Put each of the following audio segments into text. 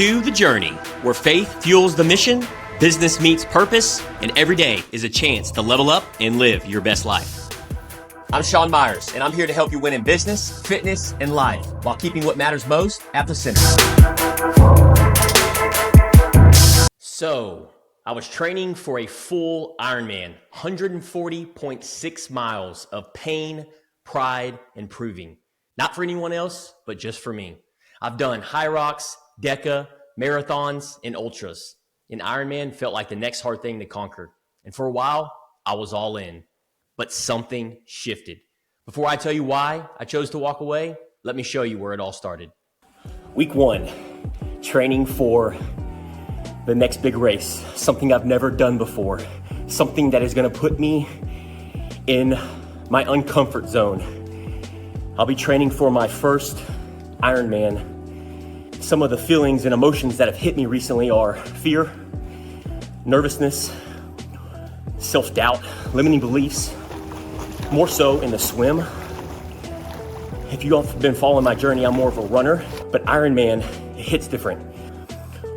to The Journey, where faith fuels the mission, business meets purpose, and every day is a chance to level up and live your best life. I'm Sean Meyers, and I'm here to help you win in business, fitness, and life while keeping what matters most at the center. So, I was training for a full Ironman, 140.6 miles of pain, pride, and proving. Not for anyone else, but just for me. I've done HYROX, DEKA, marathons, and ultras. And Ironman felt like the next hard thing to conquer. And for a while, I was all in. But something shifted. Before I tell you why I chose to walk away, let me show you where it all started. Week 1, training for the next big race. Something I've never done before. Something that is going to put me in my uncomfort zone. I'll be training for my first Ironman. Some of the feelings and emotions that have hit me recently are fear, nervousness, self-doubt, limiting beliefs, more so in the swim. If you've been following my journey, I'm more of a runner, but Ironman, it hits different.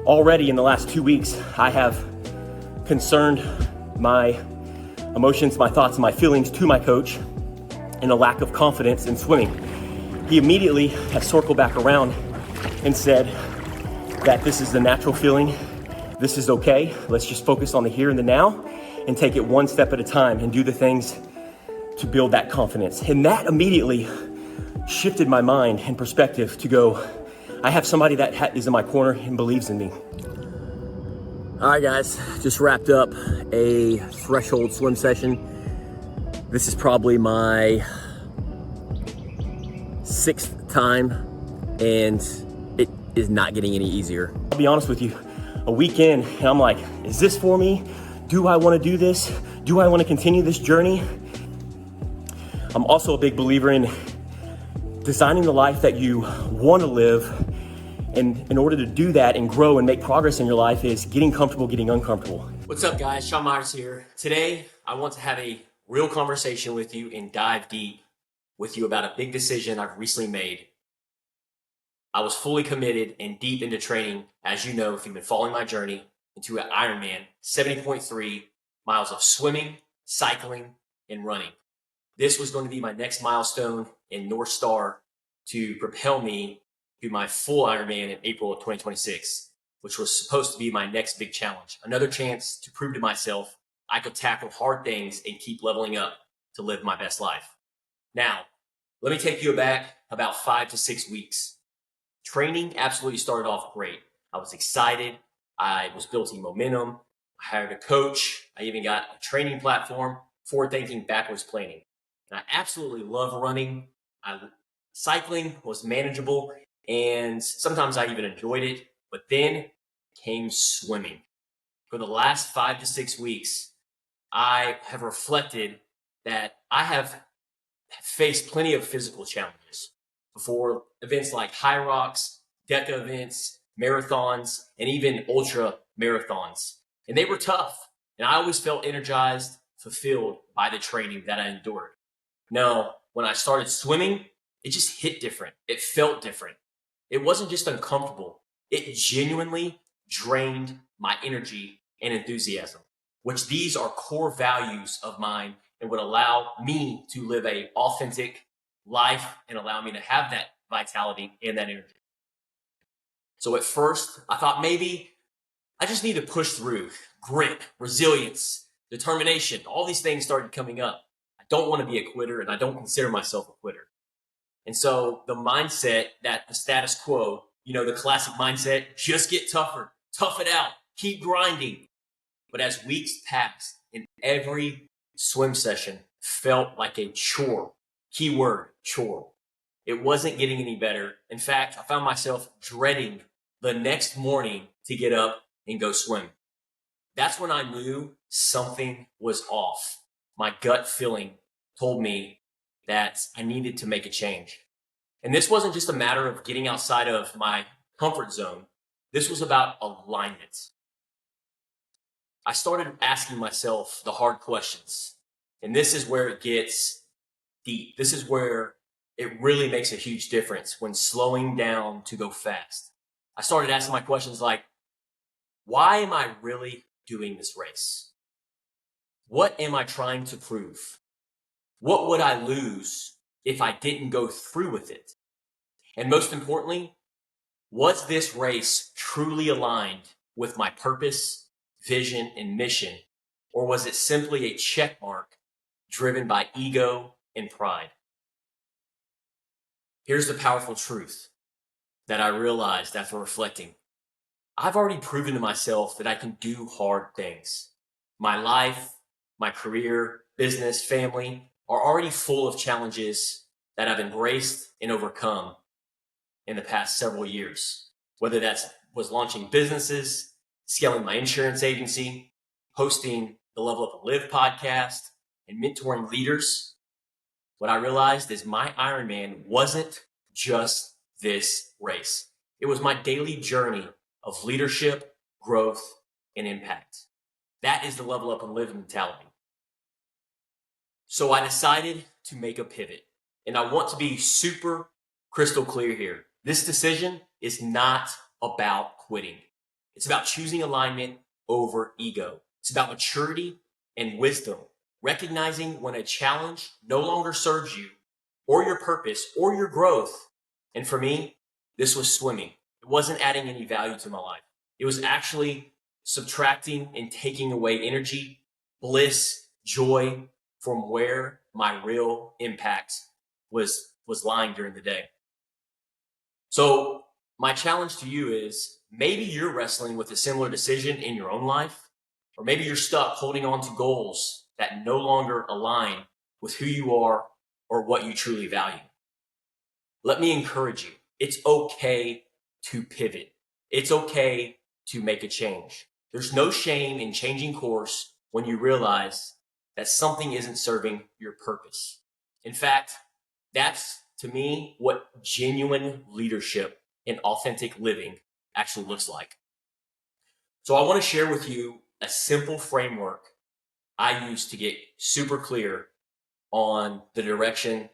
Already in the last 2 weeks, I have concerned my emotions, my thoughts, my feelings to my coach and a lack of confidence in swimming. He immediately has circled back around and said that this is the natural feeling. This is okay. Let's just focus on the here and the now and take it one step at a time and do the things to build that confidence. And that immediately shifted my mind and perspective to go, I have somebody that is in my corner and believes in me. All right, guys, just wrapped up a threshold swim session. This is probably my 6th time, and it is not getting any easier. I'll be honest with you, a week in, and I'm like, is this for me? Do I want to do this? Do I want to continue this journey? I'm also a big believer in designing the life that you want to live. And in order to do that and grow and make progress in your life is getting comfortable, getting uncomfortable. What's up, guys? Sean Meyers here. Today, I want to have a real conversation with you and dive deep with you about a big decision I've recently made. I was fully committed and deep into training, as you know, if you've been following my journey, into an Ironman, 70.3 miles of swimming, cycling, and running. This was going to be my next milestone and North Star to propel me to my full Ironman in April of 2026, which was supposed to be my next big challenge. Another chance to prove to myself I could tackle hard things and keep leveling up to live my best life. Now, let me take you back about 5 to 6 weeks. Training absolutely started off great. I was excited. I was building momentum. I hired a coach. I even got a training platform, forward thinking, backwards planning. And I absolutely love running. Cycling was manageable, and sometimes I even enjoyed it. But then came swimming. For the last 5 to 6 weeks, I have reflected that I have faced plenty of physical challenges before events like HYROX, DEKA events, marathons, and even ultra marathons. And they were tough. And I always felt energized, fulfilled by the training that I endured. Now, when I started swimming, it just hit different. It felt different. It wasn't just uncomfortable. It genuinely drained my energy and enthusiasm, which these are core values of mine and would allow me to live an authentic life and allow me to have that vitality and that energy. So at first, I thought maybe I just need to push through. Grit, resilience, determination, all these things started coming up. I don't want to be a quitter, and I don't consider myself a quitter. And so the mindset that the status quo, the classic mindset, just get tougher, tough it out, keep grinding. But as weeks passed and every swim session felt like a chore, keyword chore. It wasn't getting any better. In fact, I found myself dreading the next morning to get up and go swim. That's when I knew something was off. My gut feeling told me that I needed to make a change. And this wasn't just a matter of getting outside of my comfort zone. This was about alignment. I started asking myself the hard questions. And this is where it gets deep. This is where it really makes a huge difference when slowing down to go fast. I started asking my questions like, why am I really doing this race? What am I trying to prove? What would I lose if I didn't go through with it? And most importantly, was this race truly aligned with my purpose, vision, and mission? Or was it simply a check mark driven by ego and pride? Here's the powerful truth that I realized after reflecting. I've already proven to myself that I can do hard things. My life, my career, business, family are already full of challenges that I've embraced and overcome in the past several years. Whether that was launching businesses, scaling my insurance agency, hosting the Level Up and Live podcast, and mentoring leaders, what I realized is my Ironman wasn't just this race. It was my daily journey of leadership, growth, and impact. That is the Level Up and Live mentality. So I decided to make a pivot. And I want to be super crystal clear here. This decision is not about quitting. It's about choosing alignment over ego. It's about maturity and wisdom, recognizing when a challenge no longer serves you or your purpose or your growth. And for me, this was swimming. It wasn't adding any value to my life. It was actually subtracting and taking away energy, bliss, joy from where my real impact was lying during the day. So my challenge to you is maybe you're wrestling with a similar decision in your own life, or maybe you're stuck holding on to goals that no longer align with who you are or what you truly value. Let me encourage you. It's okay to pivot. It's okay to make a change. There's no shame in changing course when you realize that something isn't serving your purpose. In fact, that's, to me, what genuine leadership and authentic living actually looks like. So I want to share with you a simple framework I use to get super clear on the direction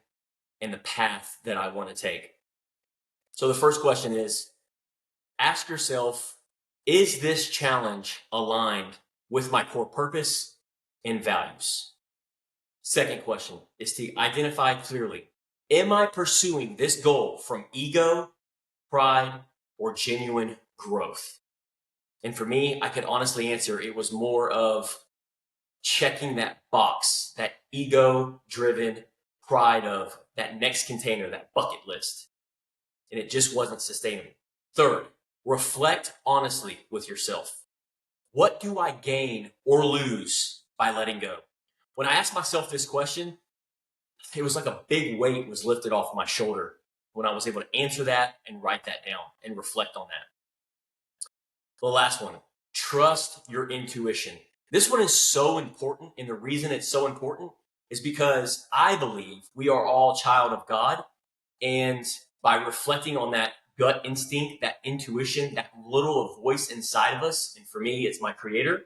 and the path that I want to take. So the first question is, ask yourself, is this challenge aligned with my core purpose and values? Second question is to identify clearly, am I pursuing this goal from ego, pride, or genuine growth? And for me, I could honestly answer it was more of checking that box, that ego-driven pride of that next container, that bucket list. And it just wasn't sustainable. Third, reflect honestly with yourself. What do I gain or lose by letting go? When I asked myself this question, it was like a big weight was lifted off my shoulder when I was able to answer that and write that down and reflect on that. The last one, trust your intuition. This one is so important, and the reason it's so important is because I believe we are all child of God, and by reflecting on that gut instinct, that intuition, that little voice inside of us, and for me, it's my creator,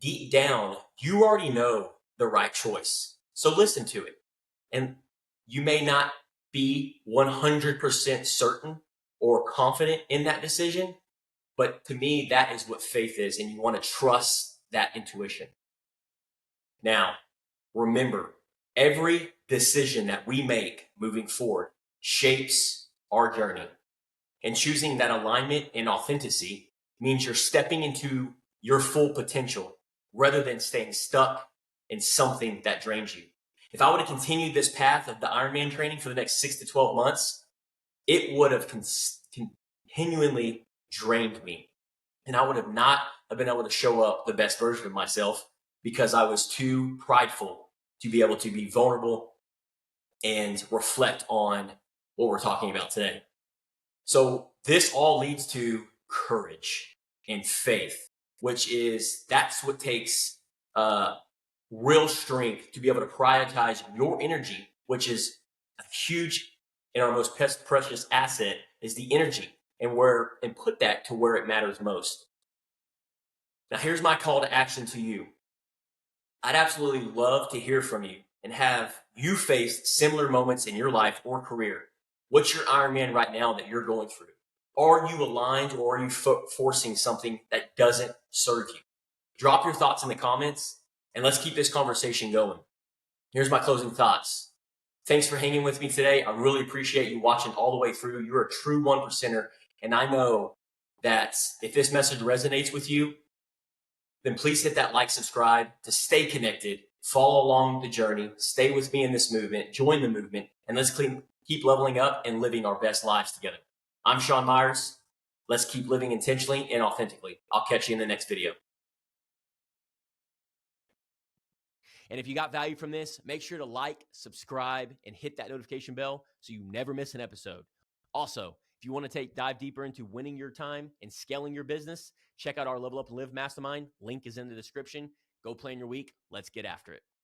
deep down, you already know the right choice. So listen to it. And you may not be 100% certain or confident in that decision, but to me, that is what faith is, and you want to trust that intuition. Now, remember, every decision that we make moving forward shapes our journey. And choosing that alignment and authenticity means you're stepping into your full potential rather than staying stuck in something that drains you. If I would have continued this path of the Ironman training for the next 6 to 12 months, it would have continually drained me. And I would have not have been able to show up the best version of myself because I was too prideful to be able to be vulnerable and reflect on what we're talking about today. So this all leads to courage and faith, which is, that's what takes real strength to be able to prioritize your energy, which is a huge and our most precious asset is the energy, and put that to where it matters most. Now, here's my call to action to you. I'd absolutely love to hear from you and have you face similar moments in your life or career. What's your Ironman right now that you're going through? Are you aligned, or are you forcing something that doesn't serve you? Drop your thoughts in the comments and let's keep this conversation going. Here's my closing thoughts. Thanks for hanging with me today. I really appreciate you watching all the way through. You're a true 1%er. And I know that if this message resonates with you, then please hit that like, subscribe to stay connected, follow along the journey, stay with me in this movement, join the movement, and let's keep leveling up and living our best lives together. I'm Sean Meyers. Let's keep living intentionally and authentically. I'll catch you in the next video. And if you got value from this, make sure to like, subscribe, and hit that notification bell so you never miss an episode. Also, if you want to dive deeper into winning your time and scaling your business, check out our Level Up and Live Mastermind. Link is in the description. Go plan your week. Let's get after it.